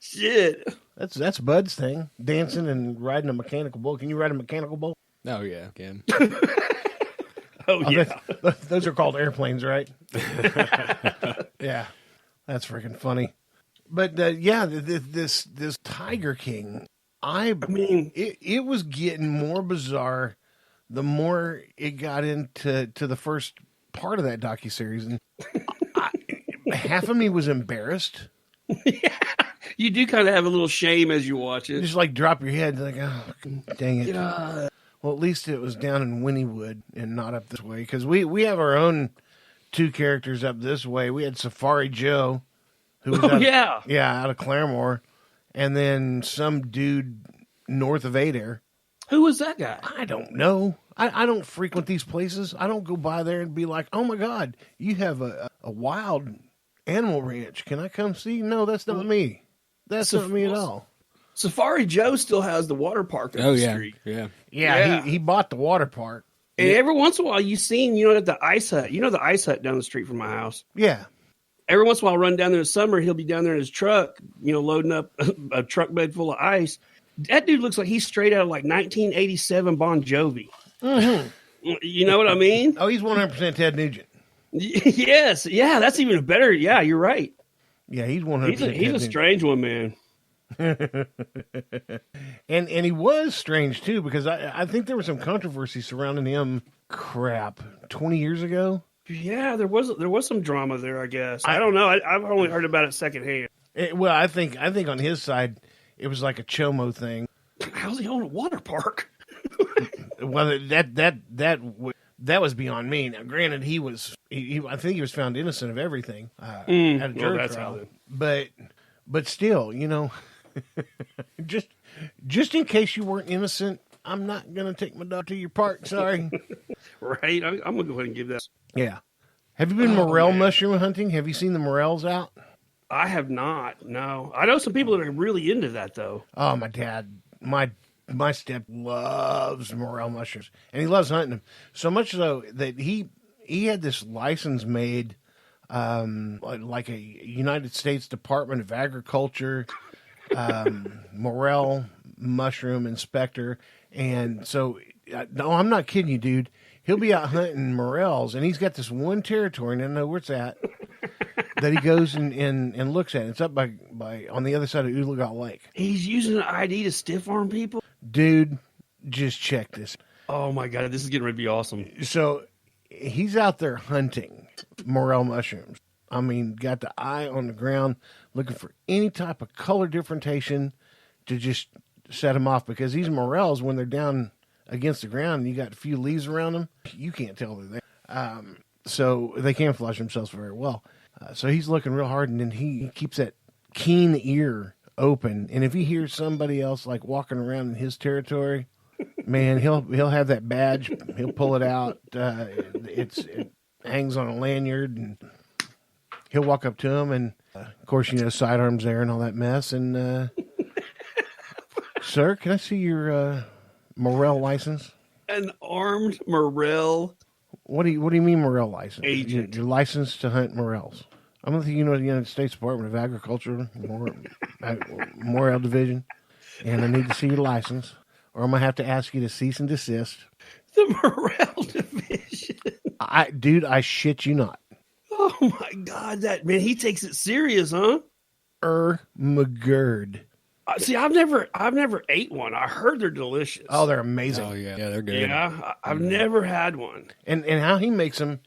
Shit. That's Bud's thing. Dancing and riding a mechanical bull. Can you ride a mechanical bull? Oh, yeah, can. Yeah. Those are called airplanes, right? Yeah. That's freaking funny. But, this Tiger King, I mean, it was getting more bizarre the more it got into the first part of that docuseries. And half of me was embarrassed. Yeah. You do kind of have a little shame as you watch it. Just like drop your head, like, oh, dang it. Well, at least it was down in Wynnewood and not up this way. Because we have our own two characters up this way. We had Safari Joe, who was out of Claremore, and then some dude north of Adair. Who was that guy? I don't know. I don't frequent these places. I don't go by there and be like, oh my God, you have a wild animal ranch. Can I come see? No, that's not me. That's not me at all. Safari Joe still has the water park up the street. Yeah. He bought the water park. And every once in a while, you've seen, at the ice hut. The ice hut down the street from my house. Yeah. Every once in a while, I'll run down there in the summer. He'll be down there in his truck, loading up a truck bed full of ice. That dude looks like he's straight out of like 1987 Bon Jovi. Mm-hmm. You know what I mean? Oh, he's 100% Ted Nugent. Yes. Yeah, that's even better. Yeah, you're right. Yeah, he's 100%. He's a strange one, man. and he was strange too, because I think there was some controversy surrounding him. 20 years ago. Yeah, there was some drama there. I guess I don't know. I've only heard about it secondhand. Well, I think on his side, it was like a chomo thing. How's he own a water park? Well, that was beyond me. Now, granted, I think he was found innocent of everything at a jury trial. But still, just in case you weren't innocent, I'm not gonna take my dog to your park. Sorry. Right. I'm gonna go ahead and give that. Yeah. Have you been morel mushroom hunting? Have you seen the morels out? I have not. No. I know some people that are really into that though. Oh, my dad, my step loves morel mushrooms, and he loves hunting them so much so that he had this license made, like a United States Department of Agriculture morel mushroom inspector. And so, no, I'm not kidding you, dude. He'll be out hunting morels, and he's got this one territory, and I don't know where it's at, that he goes and looks at. It's up by on the other side of Oolagot Lake. He's using an ID to stiff arm people? Dude, just check this. Oh, my God. This is getting ready to be awesome. So he's out there hunting morel mushrooms. I mean, got the eye on the ground, looking for any type of color differentiation to just set them off, because these morels, when they're down against the ground and you got a few leaves around them, you can't tell they're there. So they camouflage themselves very well. So he's looking real hard, and then he keeps that keen ear open. And if he hears somebody else like walking around in his territory, man, he'll have that badge. He'll pull it out. It hangs on a lanyard, and he'll walk up to him. And of course, sidearms there and all that mess. And sir, can I see your morel license? An armed morel. What do you mean morel license? Agent. You're licensed to hunt morels. I don't think the United States Department of Agriculture, Morel Division, and I need to see your license, or I'm going to have to ask you to cease and desist. The Morel Division. I shit you not. Oh, my God. That man, he takes it serious, huh? McGurd. See, I've never ate one. I heard they're delicious. Oh, they're amazing. Oh, yeah, they're good. Yeah, I've never had one. And how he makes them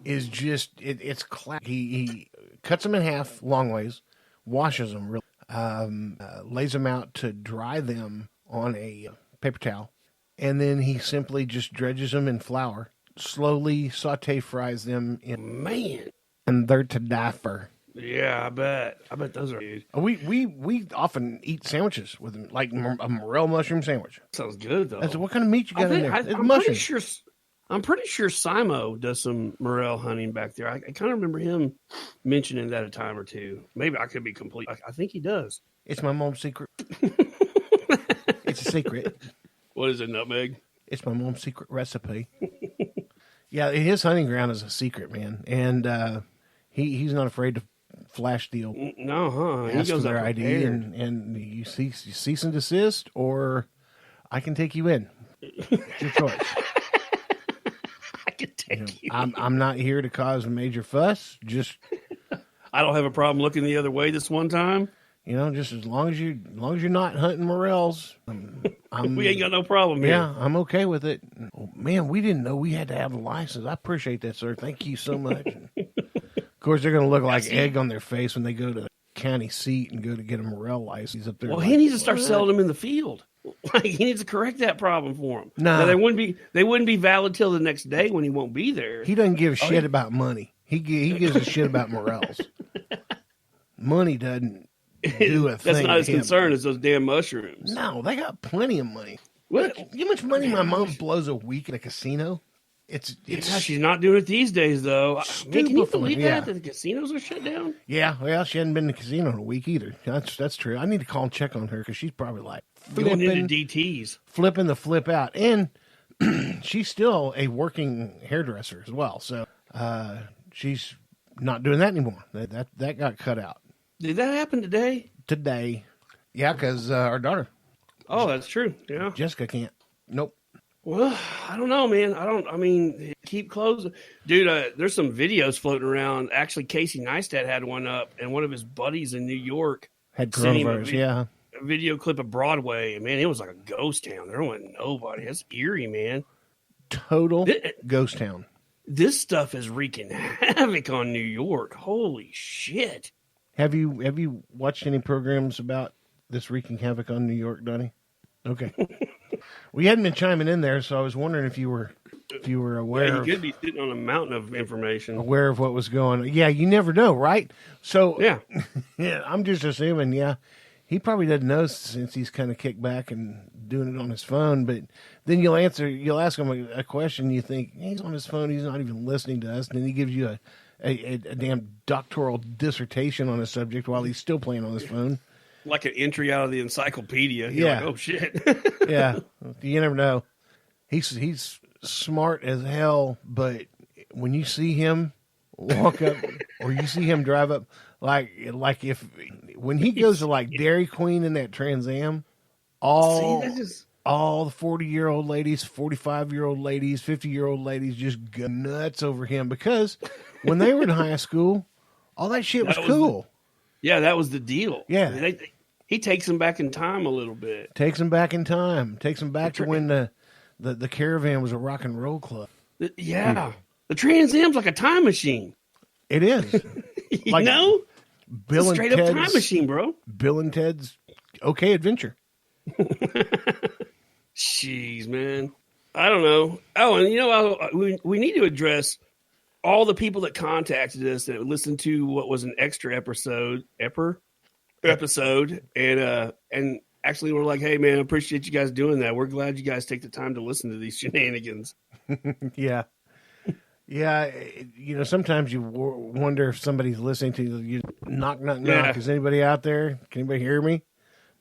is just, it's classic. He cuts them in half long ways, washes them, lays them out to dry them on a paper towel, and then he simply just dredges them in flour, slowly saute fries them in, man, and they're to die for. Yeah, I bet those are good. We often eat sandwiches with them, like a morel mushroom sandwich. Sounds good though. What kind of meat you got in there? I'm pretty sure Simo does some morel hunting back there. I kind of remember him mentioning that a time or two. Maybe I could be complete. I think he does. It's my mom's secret. It's a secret. What is it, Nutmeg? It's my mom's secret recipe. Yeah, his hunting ground is a secret, man, and he's not afraid to flash deal. No, huh? He Ask for goes their up ID prepared. and you cease and desist, or I can take you in. It's your choice. I can take you. I'm not here to cause a major fuss. Just I don't have a problem looking the other way this one time. just as long as you're not hunting morels, We ain't got no problem here. yeah, I'm okay with it. Oh, man, we didn't know we had to have a license. I appreciate that, sir. Thank you so much. Of course, they're going to look like egg on their face when they go to the county seat and go to get a morel license up there. Well, like, he needs to start what? selling them in the field. Like, he needs to correct that problem for him. Nah. Now, they wouldn't be valid till the next day when he won't be there. He doesn't give a shit about money. He gives a shit about morels. Money doesn't do a thing. That's not his to him. concern as those damn mushrooms. No, they got plenty of money. What? You know how much money my mom blows a week at a casino? It's Yeah, she's not doing it these days, though. Man, can you believe yeah. that the casinos are shut down? Yeah, well, she hadn't been to the casino in a week either. That's true. I need to call and check on her because she's probably like Going into DTs. flipping the flip out. And she's still a working hairdresser as well. So she's not doing that anymore. That got cut out Did that happen today? today. Yeah, because our daughter, Oh, that's true. Yeah. Jessica, can't. Nope. Well, I don't know, man. I mean, keep closing. Dude, there's some videos floating around. Actually, Casey Neistat had one up, and one of his buddies in New York Had sent him coronavirus, yeah. a video clip of Broadway. And, man, it was like a ghost town. There wasn't nobody. It's eerie, man. Total ghost town. This stuff is wreaking havoc on New York. Holy shit. Have you watched any programs about this wreaking havoc on New York, Donnie? Okay. We hadn't been chiming in there, so I was wondering if you were aware. Yeah, you could be sitting on a mountain of information. Aware of what was going on. Yeah, you never know, right? So Yeah. yeah, I'm just assuming, yeah, he probably doesn't know since he's kind of kicked back and doing it on his phone. But then you'll ask him a question, you think he's on his phone, he's not even listening to us, and then he gives you a damn doctoral dissertation on a subject while he's still playing on his phone. Like an entry out of the encyclopedia. You're Yeah. like, oh, shit. Yeah, you never know. He's smart as hell, but when you see him walk up or you see him drive up, like if when he goes to like Dairy Queen in that Trans Am, all the 40-year-old ladies, 45-year-old ladies, 50-year-old ladies just go nuts over him because when they were in high school, all that shit was cool. Yeah, that was the deal. Yeah. He takes them back in time a little bit. Takes them back in time. Takes them back to when the Caravan was a rock and roll club. Yeah. The Trans Am's like a time machine. It is. You know? Bill and Straight up Ted's, time machine, bro. Bill and Ted's OK Adventure. Jeez, man. I don't know. Oh, and we need to address all the people that contacted us that listened to what was an extra episode, and actually we're like, hey, man, I appreciate you guys doing that. We're glad you guys take the time to listen to these shenanigans. Yeah. Yeah, sometimes you wonder if somebody's listening to you. Knock, knock, knock. Yeah. Is anybody out there? Can anybody hear me?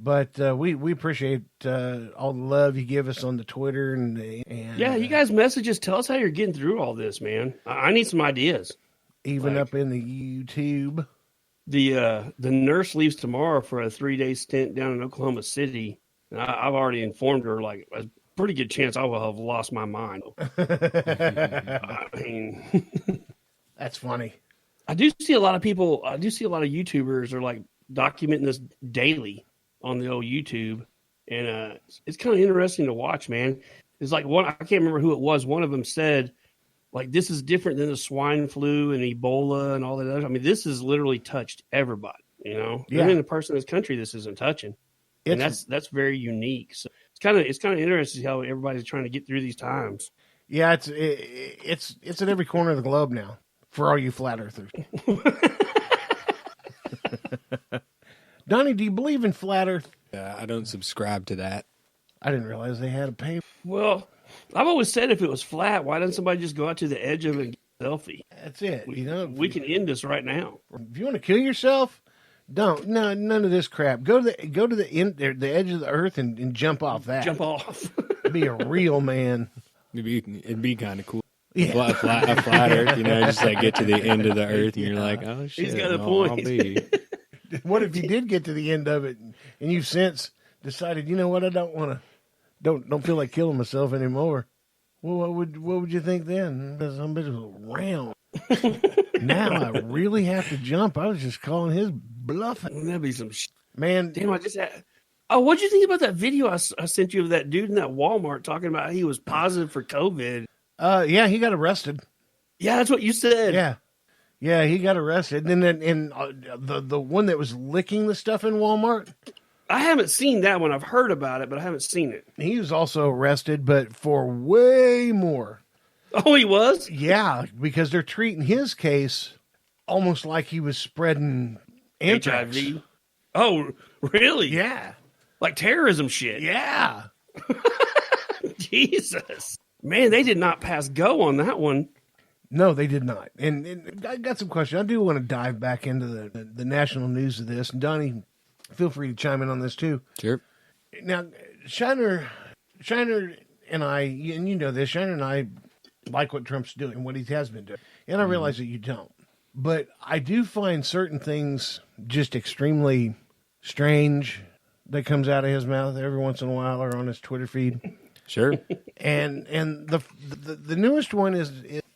But we appreciate all the love you give us on the Twitter and yeah, you guys message us. Tell us how you're getting through all this, man. I need some ideas. Even up in the YouTube. The nurse leaves tomorrow for a 3-day stint down in Oklahoma City. And I've already informed her, like, a pretty good chance I will have lost my mind. I mean, that's funny. I do see a lot of YouTubers are like documenting this daily on the old YouTube. And it's kind of interesting to watch, man. It's like I can't remember who it was. One of them said, like, this is different than the swine flu and Ebola and all that other. I mean, this has literally touched everybody, Yeah. Even the person in this country this isn't touching. And that's very unique. So it's kind of interesting how everybody's trying to get through these times. Yeah, it's at every corner of the globe now for all you flat earthers. Donnie, do you believe in flat earth? I don't subscribe to that. I didn't realize they had a pay. Well, I've always said if it was flat, why doesn't somebody just go out to the edge of it and get a selfie? That's it. We can end this right now. If you want to kill yourself, don't. No, none of this crap. Go to the edge of the earth and jump off that. Jump off. Be a real man. It'd be kind of cool. Yeah. A flat Earth, just like get to the end of the Earth, and you're like, oh shit, He's got a no, point. I'll be. What if you did get to the end of it and you've since decided, you know what, I don't want to, don't feel like killing myself anymore? Well, what would you think then? Some bitch was round. Now I really have to jump. I was just calling his bluffing. That'd be some Man, damn. I just had. Oh, what'd you think about that video I sent you of that dude in that Walmart talking about he was positive for COVID? yeah, he got arrested. Yeah, that's what you said. Yeah, he got arrested. And then the one that was licking the stuff in Walmart, I haven't seen that one. I've heard about it, but I haven't seen it. he was also arrested, but for way more. Oh, he was? Yeah, because they're treating his case almost like he was spreading anthrax. HIV. Oh, really? Yeah. Like terrorism shit. Yeah. Jesus. Man, they did not pass go on that one. No, they did not. And I got some questions. I do want to dive back into the national news of this. And Donnie, feel free to chime in on this too. Sure. Now, Shiner and I, and you know this, Shiner and I like what Trump's doing, what he has been doing. And I realize that you don't. But I do find certain things just extremely strange that comes out of his mouth every once in a while or on his Twitter feed. Sure. And the newest one is,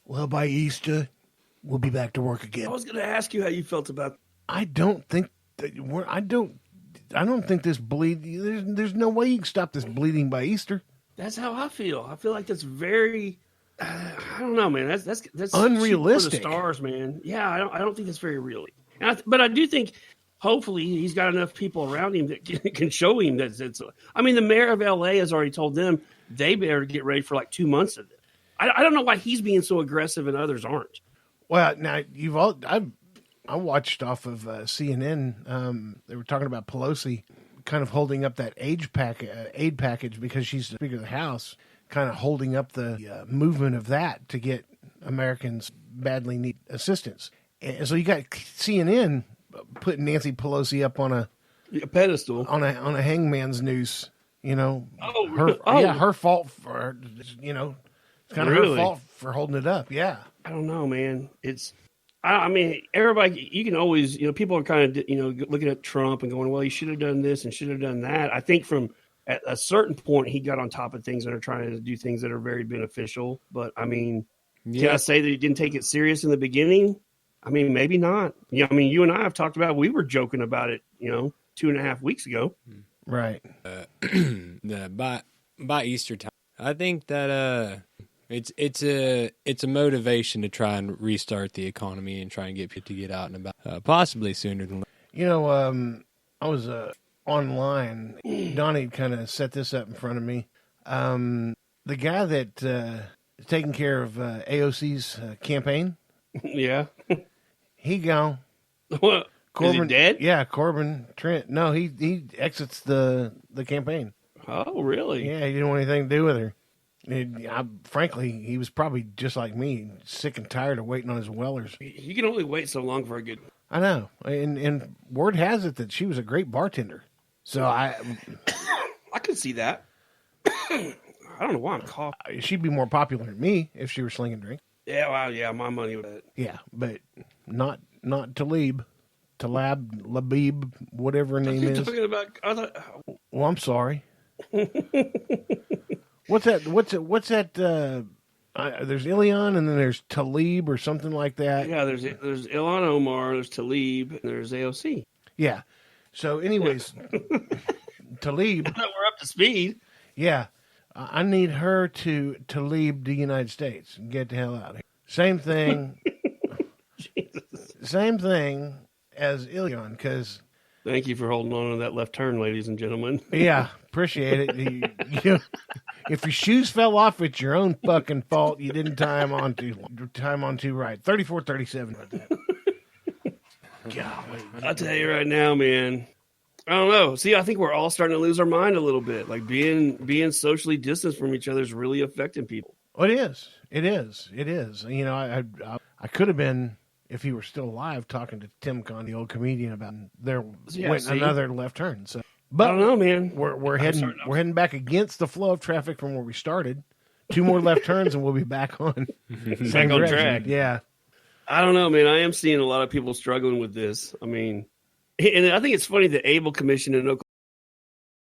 well, by Easter, we'll be back to work again. I was going to ask you how you felt about. I don't think that I don't think this bleed. There's no way you can stop this bleeding by Easter. That's how I feel. I feel like that's very. I don't know, man. That's unrealistic. For the stars, man. Yeah, I don't think that's very real. But I do think. Hopefully, he's got enough people around him that can show him that it's. I mean, the mayor of L.A. has already told them they better get ready for like 2 months of it. I don't know why he's being so aggressive and others aren't. Well, now I watched off of CNN. They were talking about Pelosi kind of holding up that aid package because she's the Speaker of the House, kind of holding up the movement of that to get Americans badly need assistance. And so you got CNN putting Nancy Pelosi up on a pedestal on a hangman's noose. Her fault for it's kind of her fault for holding it up. Yeah, I don't know, man. I mean, everybody. You can always, people are kind of, looking at Trump and going, well, he should have done this and should have done that. I think at a certain point, he got on top of things that are trying to do things that are very beneficial. But I mean, Can I say that he didn't take it serious in the beginning? I mean, maybe not. Yeah, I mean, you and I have talked about. We were joking about it, 2.5 weeks ago. Right. By Easter time, I think that it's a motivation to try and restart the economy and try and get people to get out and about, possibly sooner than later. I was online. Donnie kind of set this up in front of me. The guy that is taking care of AOC's campaign. Yeah. He gone. What? Corbin, is he dead? Yeah, Corbin Trent. No, he exits the campaign. Oh, really? Yeah, he didn't want anything to do with her. Frankly, he was probably just like me, sick and tired of waiting on his Wellers. You can only wait so long for a good. I know, and word has it that she was a great bartender. So I could see that. I don't know why I'm coughing. She'd be more popular than me if she were slinging drinks. Yeah, well, yeah, my money would have. Yeah, but not Labib, whatever her name is. Talking about, Well, I'm sorry. What's that? There's Ilion, and then there's Talib or something like that. Yeah, there's Ilhan Omar, there's Talib, and there's AOC. Yeah. So, anyways, Talib. We're up to speed. Yeah. I need her to leave the United States and get the hell out of here. Same thing. Same thing as Ilion, because. Thank you for holding on to that left turn, ladies and gentlemen. Yeah, appreciate it. If your shoes fell off, it's your own fucking fault. You didn't tie them on too right. 34-37 right there. Golly. I'll tell you right now, man. I don't know. See, I think we're all starting to lose our mind a little bit. Like being socially distanced from each other is really affecting people. Oh, it is. It is. I could have been, if he were still alive, talking to Tim Conn, the old comedian, about another left turn. So, but I don't know, man. We're heading back against the flow of traffic from where we started. 2 more left turns and we'll be back on. Back on track. Yeah. I don't know, man. I am seeing a lot of people struggling with this. I mean, and I think it's funny the Able Commission in Oklahoma